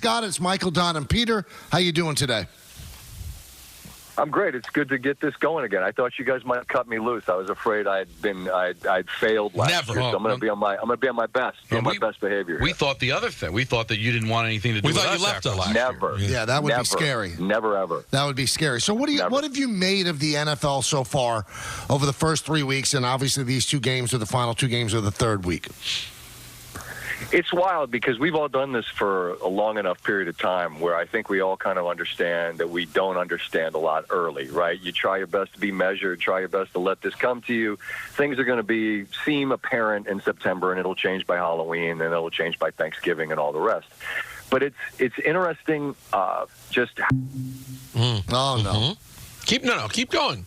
Scott. It's Michael, Don, and Peter. How you doing today? I'm great. It's good to get this going again. I thought you guys might cut me loose. I was afraid I'd failed last year. So I'm going to be on my best. My best behavior. We thought the other thing. We thought that you didn't want anything to do with us. We thought you left us last year. Never. Yeah, that would be scary. Never ever. That would be scary. So what have you made of the NFL so far over the first 3 weeks, and obviously these 2 games are the final 2 games of the third week? It's wild because we've all done this for a long enough period of time where I think we all kind of understand that we don't understand a lot early, right? You try your best to be measured, try your best to let this come to you. Things are going to seem apparent in September, and it'll change by Halloween, and it'll change by Thanksgiving and all the rest. But it's interesting just... Oh, no. Keep going.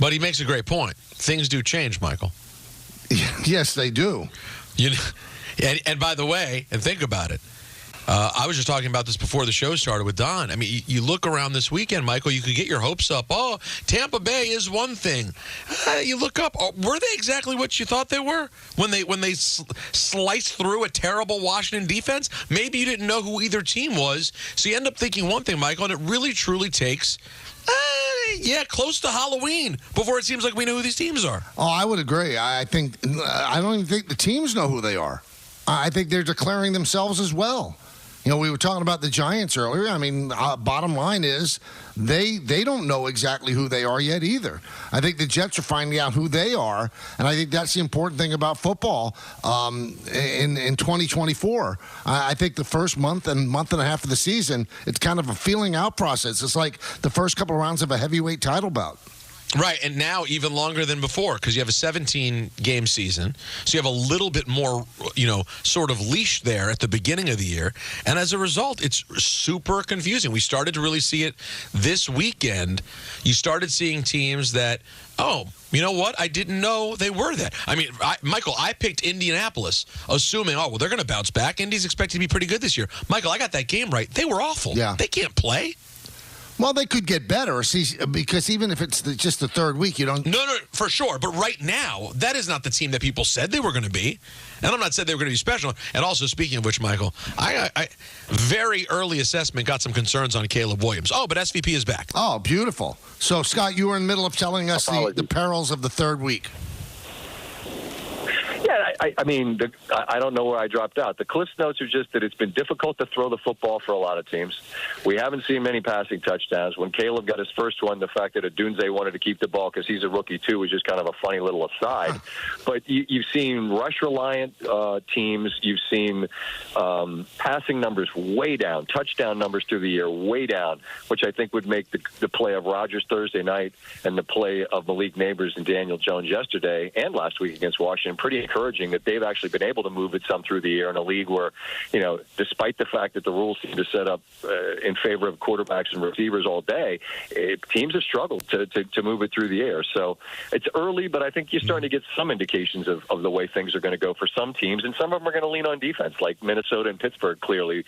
But he makes a great point. Things do change, Michael. Yes, they do. And by the way, and think about it, I was just talking about this before the show started with Don. I mean, you look around this weekend, Michael, you could get your hopes up. Oh, Tampa Bay is one thing. You look up, were they exactly what you thought they were when they sliced through a terrible Washington defense? Maybe you didn't know who either team was, so you end up thinking one thing, Michael, and it really, truly takes... close to Halloween before it seems like we know who these teams are. Oh, I would agree. I don't even think the teams know who they are. I think they're declaring themselves as well. You know, we were talking about the Giants earlier. I mean, bottom line is they don't know exactly who they are yet either. I think the Jets are finding out who they are, and I think that's the important thing about football in 2024. I think the first month and a half of the season, it's kind of a feeling out process. It's like the first couple of rounds of a heavyweight title bout. Right, and now even longer than before because you have a 17-game season, so you have a little bit more, sort of leash there at the beginning of the year, and as a result, it's super confusing. We started to really see it this weekend. You started seeing teams that, you know what? I didn't know they were that. I mean, Michael, I picked Indianapolis, assuming, they're going to bounce back. Indy's expected to be pretty good this year. Michael, I got that game right. They were awful. Yeah. They can't play. Well, they could get better, because even if it's just the third week, you don't... No, for sure. But right now, that is not the team that people said they were going to be. And I'm not saying they were going to be special. And also, speaking of which, Michael, I very early assessment got some concerns on Caleb Williams. Oh, but SVP is back. Oh, beautiful. So, Scott, you were in the middle of telling us the perils of the third week. Yeah, I don't know where I dropped out. The Cliff's notes are just that it's been difficult to throw the football for a lot of teams. We haven't seen many passing touchdowns. When Caleb got his first one, the fact that Adunze wanted to keep the ball because he's a rookie too was just kind of a funny little aside. But you've seen rush-reliant teams. You've seen passing numbers way down, touchdown numbers through the year way down, which I think would make the play of Rodgers Thursday night and the play of Malik Neighbors and Daniel Jones yesterday and last week against Washington pretty encouraging that they've actually been able to move it some through the air in a league where, despite the fact that the rules seem to set up in favor of quarterbacks and receivers all day, teams have struggled to move it through the air. So it's early, but I think you're starting to get some indications of the way things are going to go for some teams, and some of them are going to lean on defense, like Minnesota and Pittsburgh, clearly.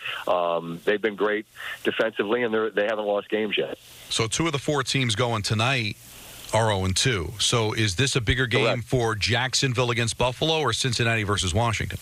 They've been great defensively, and they haven't lost games yet. So 2 of the 4 teams going tonight are 0-2. So is this a bigger game for Jacksonville against Buffalo or Cincinnati versus Washington?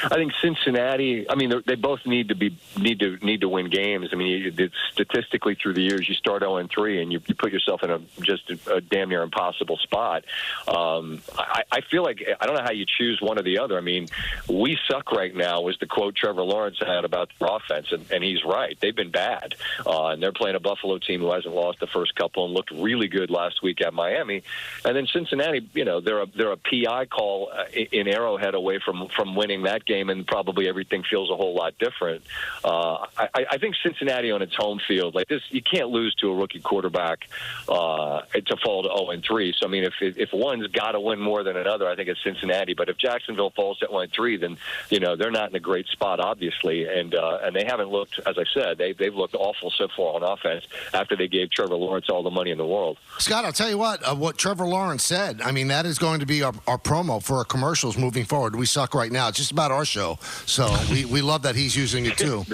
I think Cincinnati. I mean, they both need to win games. I mean, statistically through the years, you start 0-3 and you put yourself in a damn near impossible spot. I feel like I don't know how you choose one or the other. I mean, we suck right now was the quote Trevor Lawrence had about the offense, and he's right. They've been bad, and they're playing a Buffalo team who hasn't lost the first couple and looked really good last week at Miami. And then Cincinnati, they're a PI call in Arrowhead away from winning that game, and probably everything feels a whole lot different. I think Cincinnati on its home field, like this, you can't lose to a rookie quarterback to fall to 0-3. So, I mean, if one's got to win more than another, I think it's Cincinnati. But if Jacksonville falls at 1-3, then, they're not in a great spot, obviously. And they haven't looked, as I said, they've looked awful so far on offense after they gave Trevor Lawrence all the money in the world. Scott, I'll tell you what Trevor Lawrence said, I mean, that is going to be our promo for our commercials moving forward. We suck right now. It's just about our show. So we love that he's using it too.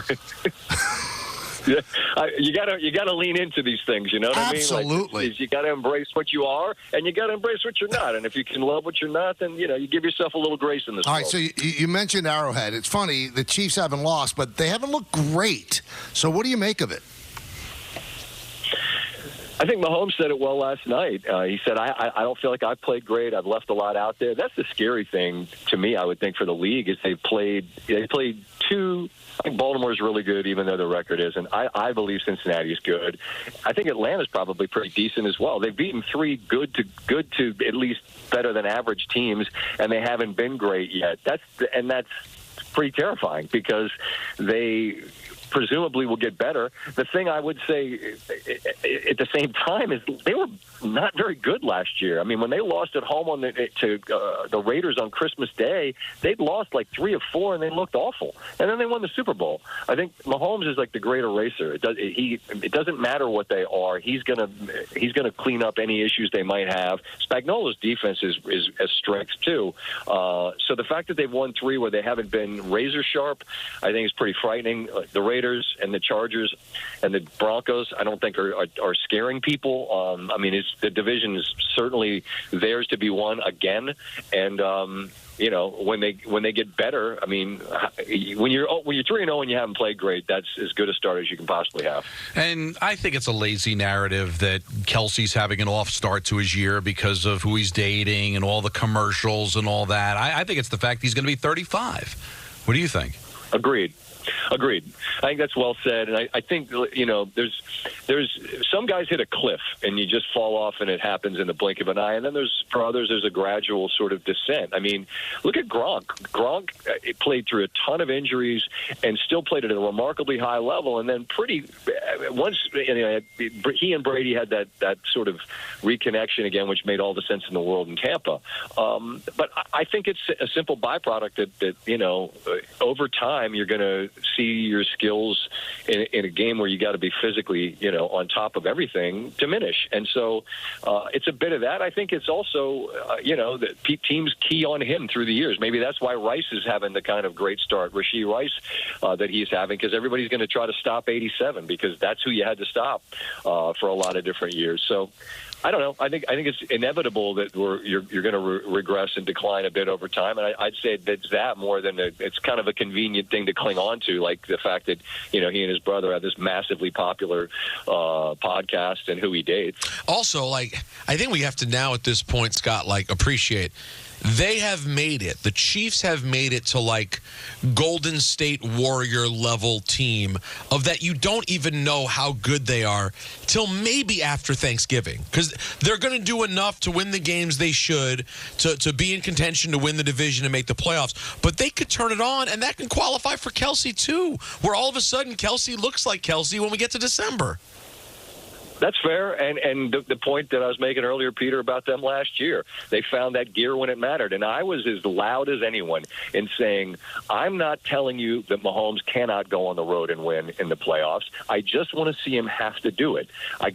You gotta lean into these things. You know what Absolutely. I mean? Like, you got to embrace what you are, and you got to embrace what you're not. And if you can love what you're not, then you give yourself a little grace in this. All world. right, so you mentioned Arrowhead. It's funny, the Chiefs haven't lost, but they haven't looked great. So what do you make of it? I think Mahomes said it well last night. He said, I don't feel like I've played great. I've left a lot out there. That's the scary thing to me, I would think, for the league, is they played two. I think Baltimore's really good, even though the record isn't. I believe Cincinnati is good. I think Atlanta's probably pretty decent as well. They've beaten three good to at least better than average teams, and they haven't been great yet. That's pretty terrifying, because they presumably will get better. The thing I would say at the same time is they were not very good last year. I mean, when they lost at home to the Raiders on Christmas Day, they'd lost like 3 of 4, and they looked awful. And then they won the Super Bowl. I think Mahomes is like the great eraser. It doesn't matter what they are. He's gonna clean up any issues they might have. Spagnuolo's defense is a strength too. So the fact that they've won 3 where they haven't been razor sharp, I think is pretty frightening. The Raiders and the Chargers and the Broncos, I don't think are scaring people. I mean, the division is certainly theirs to be won again. And when they get better, I mean, when you're 3-0 and you haven't played great, that's as good a start as you can possibly have. And I think it's a lazy narrative that Kelce's having an off start to his year because of who he's dating and all the commercials and all that. I think it's the fact he's going to be 35. What do you think? Agreed. I think that's well said, and I think there's some guys hit a cliff and you just fall off and it happens in the blink of an eye, and then for others there's a gradual sort of descent. I mean, look at Gronk. Gronk played through a ton of injuries and still played at a remarkably high level, and then once he and Brady had that sort of reconnection again, which made all the sense in the world in Tampa. But I think it's a simple byproduct that over time you're going to see your skills in a game where you got to be physically, on top of everything, diminish. And so it's a bit of that. I think it's also, that teams key on him through the years. Maybe that's why Rice is having the kind of great start, Rashee Rice, that he's having, because everybody's going to try to stop 87, because that's who you had to stop for a lot of different years. So I don't know. I think it's inevitable that you're going to regress and decline a bit over time, and I'd say it's that more than it's kind of a convenient thing to cling on to, like the fact that he and his brother have this massively popular podcast and who he dates. Also, I think we have to now at this point, Scott, appreciate. They have made it. The Chiefs have made it to Golden State Warrior level team of that you don't even know how good they are till maybe after Thanksgiving, because they're going to do enough to win the games they should to be in contention to win the division and make the playoffs. But they could turn it on, and that can qualify for Kelce too, where all of a sudden Kelce looks like Kelce when we get to December. That's fair, and the point that I was making earlier, Peter, about them last year, they found that gear when it mattered, and I was as loud as anyone in saying, I'm not telling you that Mahomes cannot go on the road and win in the playoffs. I just want to see him have to do it. I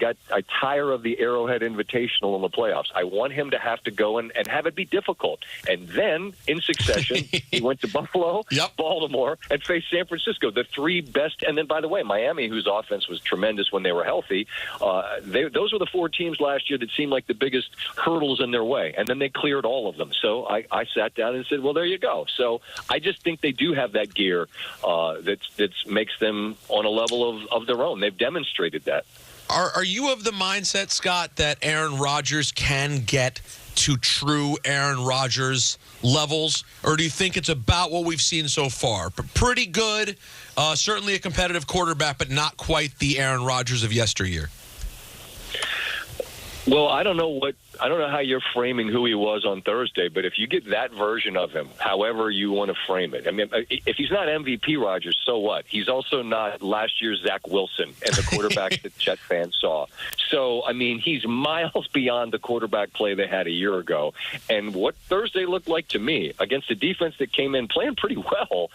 tire of the Arrowhead Invitational in the playoffs. I want him to have to go and have it be difficult. And then, in succession, he went to Buffalo, Baltimore, and faced San Francisco, the 3 best. And then, by the way, Miami, whose offense was tremendous when they were healthy, those were the 4 teams last year that seemed like the biggest hurdles in their way, and then they cleared all of them. So I sat down and said, well, there you go. So I just think they do have that gear that makes them on a level of their own. They've demonstrated that. Are you of the mindset, Scott, that Aaron Rodgers can get to true Aaron Rodgers levels, or do you think it's about what we've seen so far? Pretty good, certainly a competitive quarterback, but not quite the Aaron Rodgers of yesteryear. Well, I don't know how you're framing who he was on Thursday, but if you get that version of him, however you want to frame it, I mean, if he's not MVP Rodgers, so what? He's also not last year's Zach Wilson and the quarterback that Jet fans saw. So, I mean, he's miles beyond the quarterback play they had a year ago. And what Thursday looked like to me against a defense that came in playing pretty well,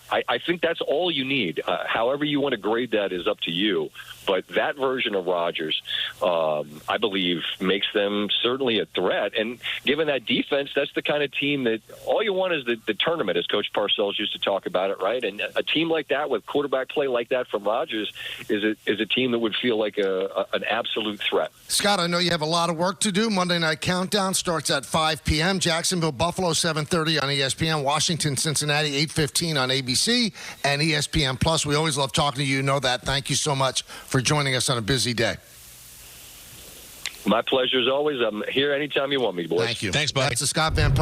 I think that's all you need. However you want to grade that is up to you. But that version of Rodgers, I believe, makes them certainly a threat. And given that defense, that's the kind of team that all you want is the tournament, as Coach Parcells used to talk about it, right? And a team like that with quarterback play like that from Rodgers is a team that would feel like an absolute threat. Scott, I know you have a lot of work to do. Monday Night Countdown starts at 5 p.m. Jacksonville, Buffalo, 7:30 on ESPN. Washington, Cincinnati, 8:15 on ABC and ESPN Plus. We always love talking to you. You know that. Thank you so much for joining us on a busy day. My pleasure as always. I'm here anytime you want me, boys. Thank you. Thanks, buddy. That's the Scott Van Pelt.